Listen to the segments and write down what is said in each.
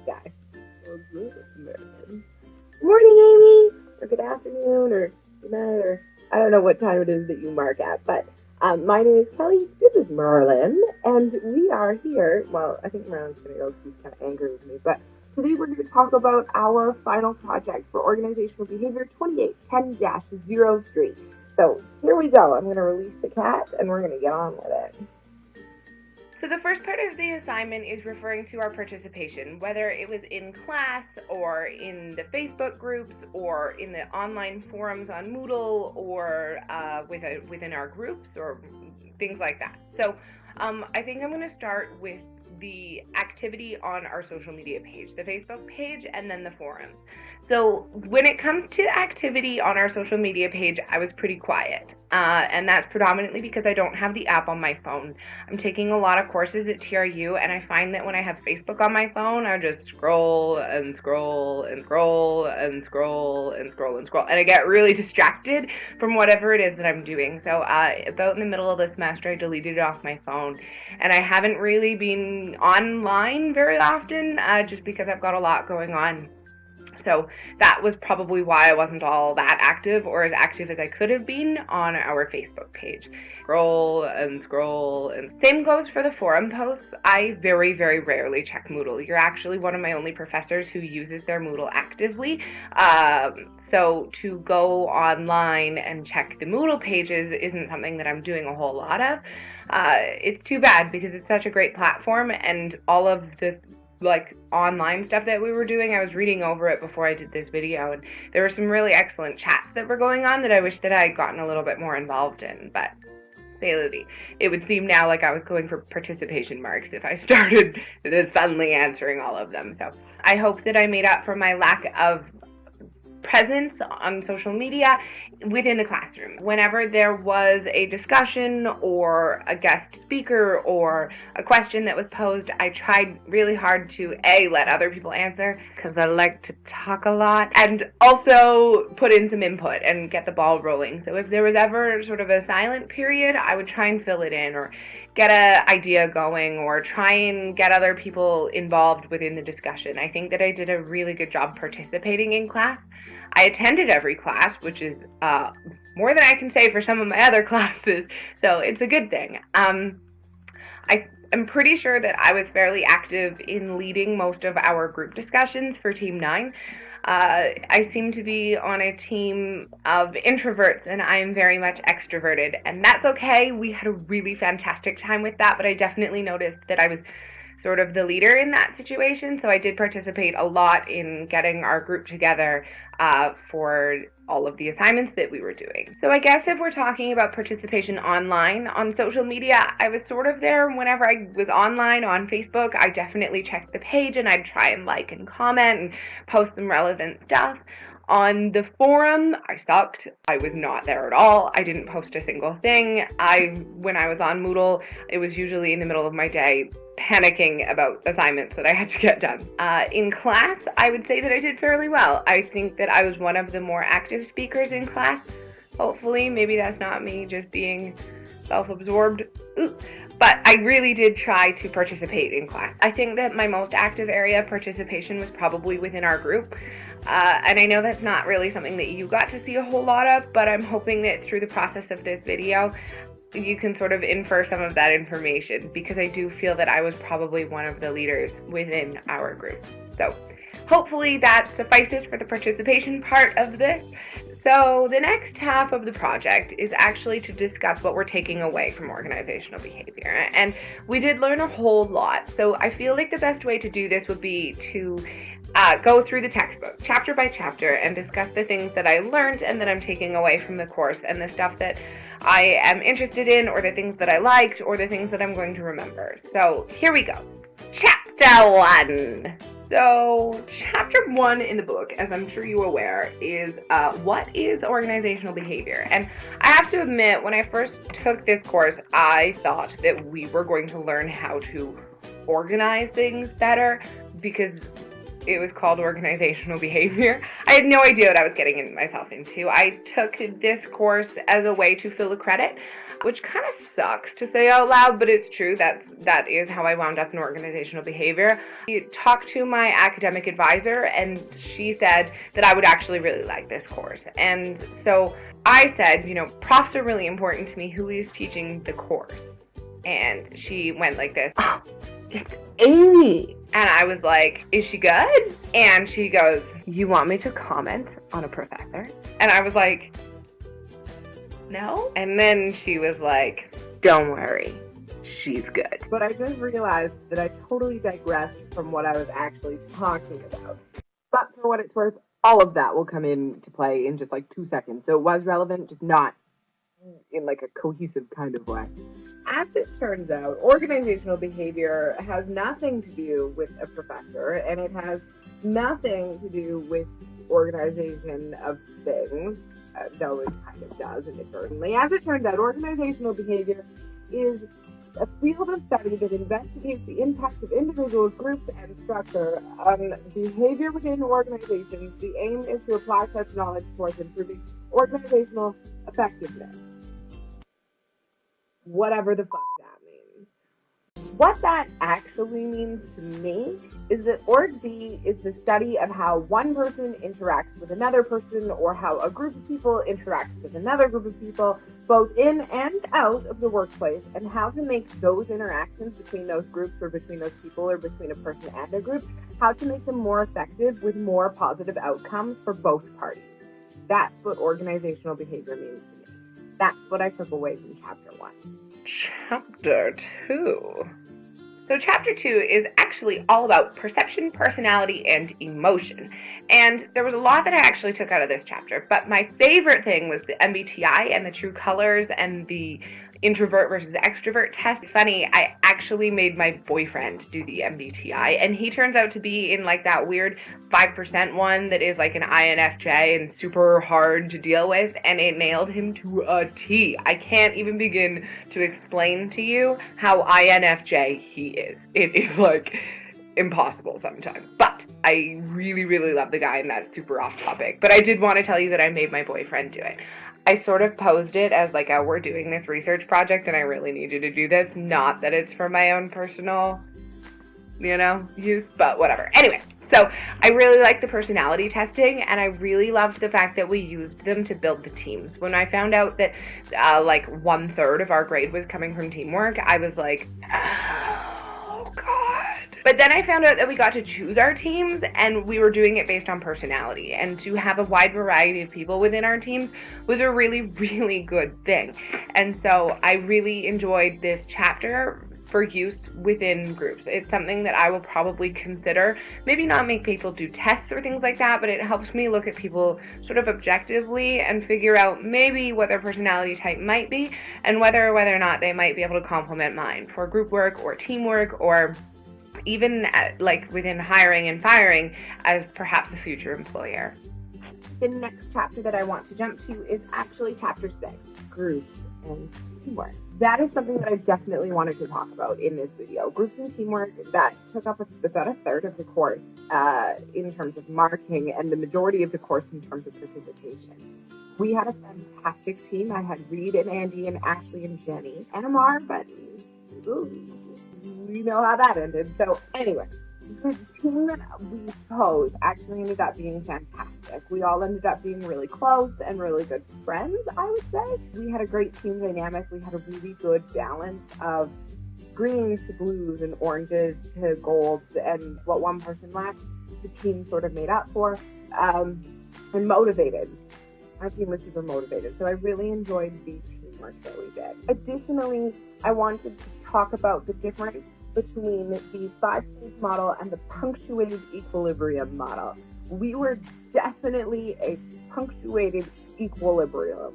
guy. Good morning, Amy, or good afternoon, or good night, or I don't know what time it is that you mark at, but my name is Kelly. This is Merlin, and we are here. Well, I think Merlin's going to go because he's kind of angry with me, but today we're going to talk about our final project for Organizational Behavior 2810-03. So here we go. I'm going to release the cat, and we're going to get on with it. So the first part of the assignment is referring to our participation, whether it was in class or in the Facebook groups or in the online forums on Moodle or within our groups or things like that. So I think I'm going to start with the activity on our social media page, the Facebook page, and then the forums. So when it comes to activity on our social media page, I was pretty quiet. And that's predominantly because I don't have the app on my phone. I'm taking a lot of courses at TRU, and I find that when I have Facebook on my phone, I just scroll and scroll and scroll and scroll and scroll and scroll, and I get really distracted from whatever it is that I'm doing. So about in the middle of the semester, I deleted it off my phone, and I haven't really been online very often just because I've got a lot going on. So that was probably why I wasn't all that active or as active as I could have been on our Facebook page. Scroll and scroll, and same goes for the forum posts. I very, very rarely check Moodle. You're actually one of my only professors who uses their Moodle actively. So to go online and check the Moodle pages isn't something that I'm doing a whole lot of. It's too bad because it's such a great platform, and all of the online stuff that we were doing, I was reading over it before I did this video, and there were some really excellent chats that were going on that I wish that I had gotten a little bit more involved in, but it would seem now like I was going for participation marks if I started suddenly answering all of them. So I hope that I made up for my lack of presence on social media within the classroom. Whenever there was a discussion or a guest speaker or a question that was posed, I tried really hard to let other people answer because I like to talk a lot, and also put in some input and get the ball rolling. So if there was ever sort of a silent period, I would try and fill it in or get an idea going or try and get other people involved within the discussion. I think that I did a really good job participating in class. I attended every class, which is more than I can say for some of my other classes, so it's a good thing. I'm pretty sure that I was fairly active in leading most of our group discussions for Team 9. I seem to be on a team of introverts, and I am very much extroverted, and that's okay. We had a really fantastic time with that, but I definitely noticed that I was sort of the leader in that situation, so I did participate a lot in getting our group together for all of the assignments that we were doing. So I guess if we're talking about participation online on social media, I was sort of there whenever I was online on Facebook. I definitely checked the page and I'd try and like and comment and post some relevant stuff. On the forum, I sucked. I was not there at all. I didn't post a single thing. When I was on Moodle, it was usually in the middle of my day panicking about assignments that I had to get done. In class, I would say that I did fairly well. I think that I was one of the more active speakers in class. Hopefully, maybe that's not me just being self-absorbed. But I really did try to participate in class. I think that my most active area of participation was probably within our group. And I know that's not really something that you got to see a whole lot of, but I'm hoping that through the process of this video, you can sort of infer some of that information, because I do feel that I was probably one of the leaders within our group. So hopefully that suffices for the participation part of this. So the next half of the project is actually to discuss what we're taking away from organizational behavior. And we did learn a whole lot. So I feel like the best way to do this would be to go through the textbook chapter by chapter and discuss the things that I learned and that I'm taking away from the course, and the stuff that I am interested in, or the things that I liked, or the things that I'm going to remember. So here we go. Chapter 1. So chapter 1 in the book, as I'm sure you're aware, is what is organizational behavior? And I have to admit, when I first took this course, I thought that we were going to learn how to organize things better, because it was called organizational behavior. I had no idea what I was getting myself into. I took this course as a way to fill a credit, which kind of sucks to say out loud, but it's true. That is how I wound up in organizational behavior. I talked to my academic advisor, and she said that I would actually really like this course. And so I said, profs are really important to me. Who is teaching the course? And she went like this, "Oh, it's Amy." And I was like, "Is she good?" And she goes, "You want me to comment on a professor?" And I was like, "No." And then she was like, "Don't worry, she's good." But I just realized that I totally digressed from what I was actually talking about. But for what it's worth, all of that will come into play in just like 2 seconds. So it was relevant, just not in like a cohesive kind of way. As it turns out, organizational behavior has nothing to do with a professor, and it has nothing to do with organization of things, though it kind of does inadvertently. As it turns out, organizational behavior is a field of study that investigates the impact of individuals, groups, and structure on behavior within organizations. The aim is to apply such knowledge towards improving organizational effectiveness. Whatever the fuck that means. What that actually means to me is that ORGB is the study of how one person interacts with another person, or how a group of people interacts with another group of people, both in and out of the workplace, and how to make those interactions between those groups, or between those people, or between a person and a group, how to make them more effective with more positive outcomes for both parties. That's what organizational behavior means to me. That's what I took away from Chapter 1. Chapter 2. So Chapter 2 is actually all about perception, personality, and emotion. And there was a lot that I actually took out of this chapter, but my favorite thing was the MBTI and the true colors and the introvert versus extrovert test. Funny, I actually made my boyfriend do the MBTI, and he turns out to be in like that weird 5% one that is like an INFJ and super hard to deal with, and it nailed him to a T. I can't even begin to explain to you how INFJ he is. It is like impossible sometimes. But I really, really love the guy, and that's super off topic. But I did want to tell you that I made my boyfriend do it. I sort of posed it as like we're doing this research project and I really need you to do this. Not that it's for my own personal, use, but whatever. Anyway, so I really liked the personality testing, and I really loved the fact that we used them to build the teams. When I found out that like 1/3 of our grade was coming from teamwork, I was like, oh God. But then I found out that we got to choose our teams, and we were doing it based on personality. And to have a wide variety of people within our teams was a really, really good thing. And so I really enjoyed this chapter for use within groups. It's something that I will probably consider. Maybe not make people do tests or things like that, but it helps me look at people sort of objectively and figure out maybe what their personality type might be, and whether or not they might be able to complement mine for group work or teamwork, or even like within hiring and firing as perhaps a future employer. The next chapter that I want to jump to is actually Chapter 6, Groups and Teamwork. That is something that I definitely wanted to talk about in this video. Groups and teamwork, that took up about 1/3 of the course in terms of marking, and the majority of the course in terms of participation. We had a fantastic team. I had Reed and Andy and Ashley and Jenny and Amar, but we know how that ended. So anyway, the team that we chose actually ended up being fantastic. We all ended up being really close and really good friends, I would say. We had a great team dynamic. We had a really good balance of greens to blues and oranges to golds, and what one person lacked, the team sort of made up for, and motivated. Our team was super motivated, so I really enjoyed the teamwork that we did. Additionally, I wanted to talk about the difference between the 5-stage model and the punctuated equilibrium model. We were definitely a punctuated equilibrium.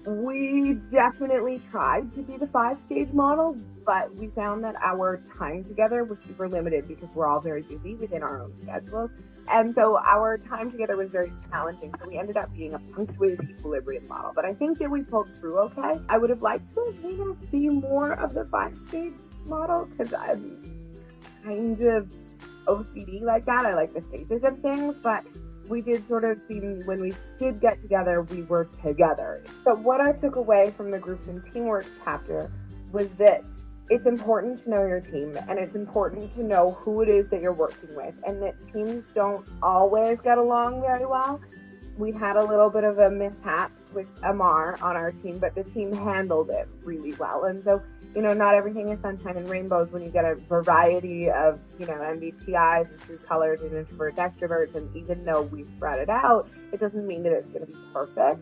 We definitely tried to be the 5-stage model, but we found that our time together was super limited because we're all very busy within our own schedules. And so our time together was very challenging. So we ended up being a punctuated equilibrium model. But I think that we pulled through okay. I would have liked to have made us be more of the 5-stage model, because I'm kind of OCD like that. I like the stages of things, but we did sort of seem when we did get together, we were together. So what I took away from the groups and teamwork chapter was that it's important to know your team, and it's important to know who it is that you're working with, and that teams don't always get along very well. We had a little bit of a mishap with Amar on our team, but the team handled it really well. And so, not everything is sunshine and rainbows when you get a variety of, MBTIs and true colors and introverts, extroverts. And even though we spread it out, it doesn't mean that it's going to be perfect.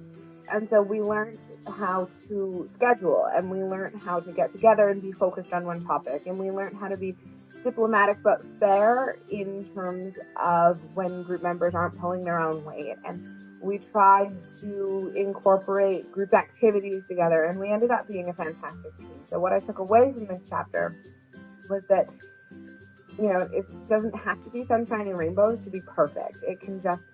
And so we learned how to schedule, and we learned how to get together and be focused on one topic. And we learned how to be diplomatic but fair in terms of when group members aren't pulling their own weight. And we tried to incorporate group activities together, and we ended up being a fantastic team. So what I took away from this chapter was that, it doesn't have to be sunshine and rainbows to be perfect. It can just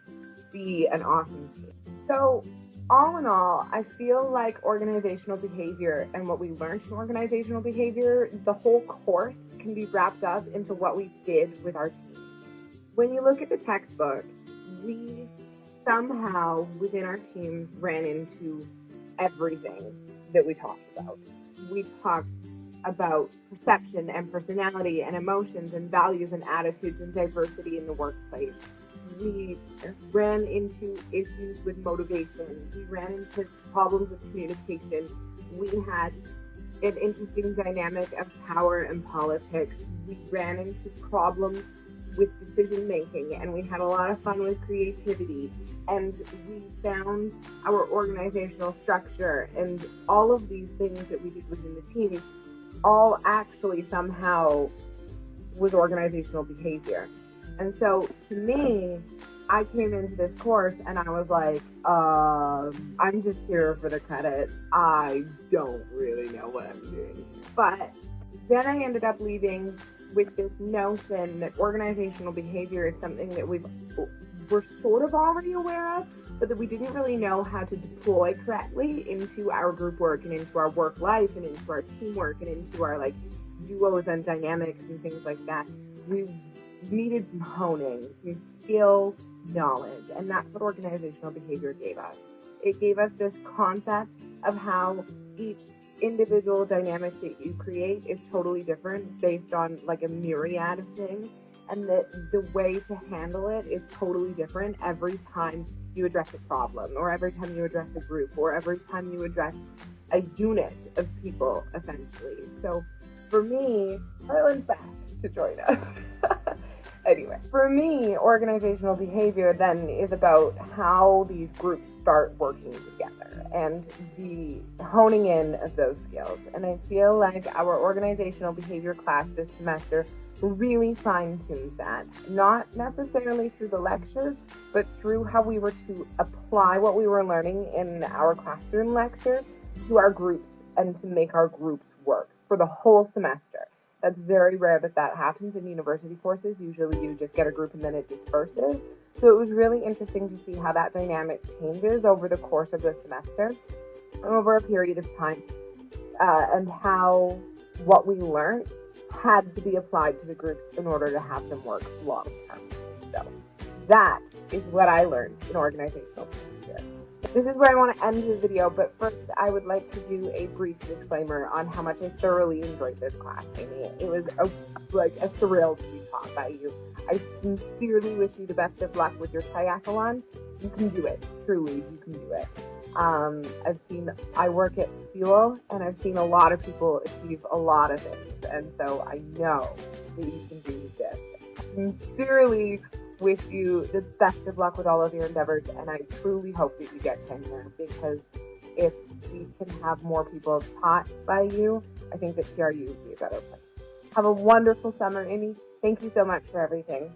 be an awesome team. So all in all, I feel like organizational behavior and what we learned from organizational behavior, the whole course can be wrapped up into what we did with our team. When you look at the textbook, we somehow within our teams ran into everything that we talked about. We talked about perception and personality and emotions and values and attitudes and diversity in the workplace. We ran into issues with motivation. We ran into problems with communication. We had an interesting dynamic of power and politics. We ran into problems with decision making, and we had a lot of fun with creativity, and we found our organizational structure, and all of these things that we did within the team all actually somehow was organizational behavior. And so to me, I came into this course and I was like, I'm just here for the credit. I don't really know what I'm doing. But then I ended up leaving with this notion that organizational behavior is something that we're sort of already aware of, but that we didn't really know how to deploy correctly into our group work and into our work life and into our teamwork and into our duos and dynamics and things like that. We needed some honing, some skill, knowledge, and that's what organizational behavior gave us. It gave us this concept of how each individual dynamic that you create is totally different based on a myriad of things, and that the way to handle it is totally different every time you address a problem, or every time you address a group, or every time you address a unit of people, essentially. So for me, Harlan's back to join us. Anyway, for me, organizational behavior then is about how these groups start working together and the honing in of those skills. And I feel like our organizational behavior class this semester really fine-tuned that, not necessarily through the lectures, but through how we were to apply what we were learning in our classroom lectures to our groups and to make our groups work for the whole semester. That's very rare that happens in university courses. Usually you just get a group and then it disperses. So it was really interesting to see how that dynamic changes over the course of the semester, over a period of time, and how what we learned had to be applied to the groups in order to have them work long term. So that is what I learned in organizational behavior. This is where I want to end the video, but first I would like to do a brief disclaimer on how much I thoroughly enjoyed this class, Amy. It was a thrill to be taught by you. I sincerely wish you the best of luck with your triathlon. You can do it. Truly, you can do it. I work at Fuel, and I've seen a lot of people achieve a lot of things, and so I know that you can do this. I sincerely wish you the best of luck with all of your endeavors, and I truly hope that you get tenure, because if we can have more people taught by you, I think that TRU would be a better place. Have a wonderful summer, Amy. Thank you so much for everything.